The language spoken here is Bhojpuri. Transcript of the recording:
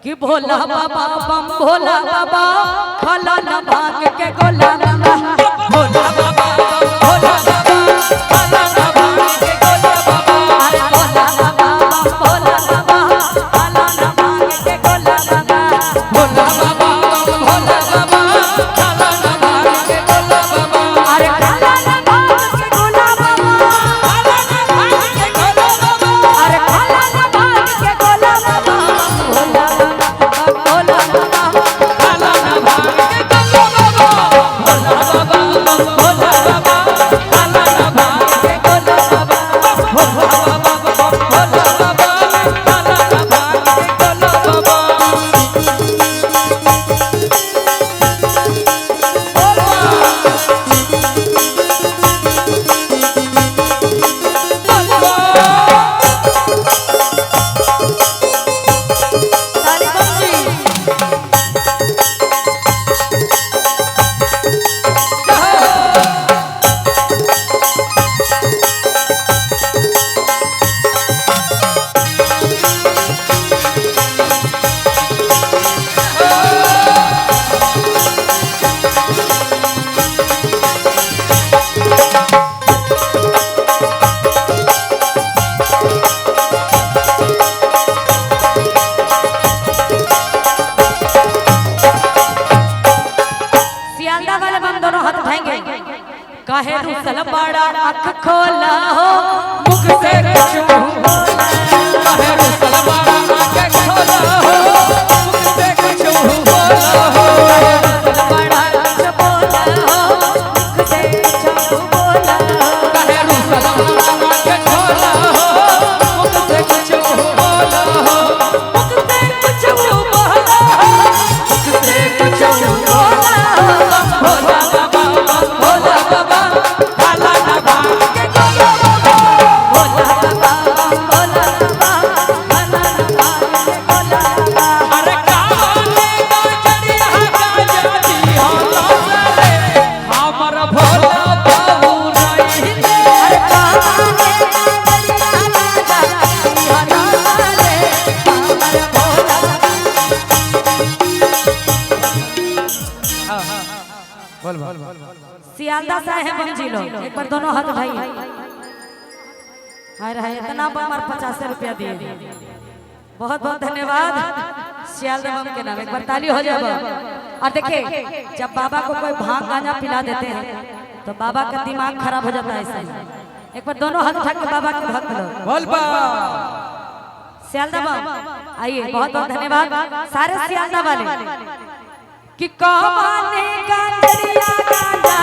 कि भोला बाबा बम भोला बाबा फला न भाग के गोला बाबा भोला बाबा बम भोला बाबा फला न भाग के गोला बाबा अरे भोला बाबा बम भोला बाबा फला न भाग के गोला बाबा भोला बाबा बम भोला बाबा फला न भाग के गोला बाबा अरे फला न भाग के गोला बाबा फला न भाग के गोला बाबा अरे फला न भाग के गोला बाबा भोला भोला बाबा फला न भाग के गोला बाबा भोला बाबा बम भोला बाबा फला न भाग के गोला बाबा भोला बाबा बम भोला बाबा फला न भाग के गोला बाबा काहे रुसल बड़ा आँख खोला हो मुख से कुछ बोला काहे रुसल बड़ा आँख खोला हो मुख से कुछ बोला हो रुसल बड़ा कुछ बोला हो मुख से कुछ बोला काहे रुसल बड़ा आँख खोला हो मुख से कुछ बोला हो मुख से कुछ बोला हो मुख से कुछ बोला भोला बाबा भोला बाबा फला न भाग के गोला बाबा भोला बाबा भोला बाबा फला न भाग के गोला बाबा अरे कावने गाजरिया गाजरी हो रे हमर भोला बाबू नहीं दे अरे कावने गाजरिया गाजरी हो रे हमर भोला बोल सियालदा साहेब हम जी लो एक बार दोनों हाथ भाई हाय रहे इतना हमारे 50 रुपया दिए बहुत बहुत धन्यवाद सियालदा बम के नाम एक बार ताली हो जाए और देखिए जब बाबा को कोई भांग गांजा पिला देते हैं तो बाबा का दिमाग खराब हो जाता है ऐसे एक बार दोनों हाथ उठा के बाबा के भक्त लो बोल सियालदा बम आइए बहुत बहुत धन्यवाद सारे सियालदा वाले कि कौने गाजरिया गाजा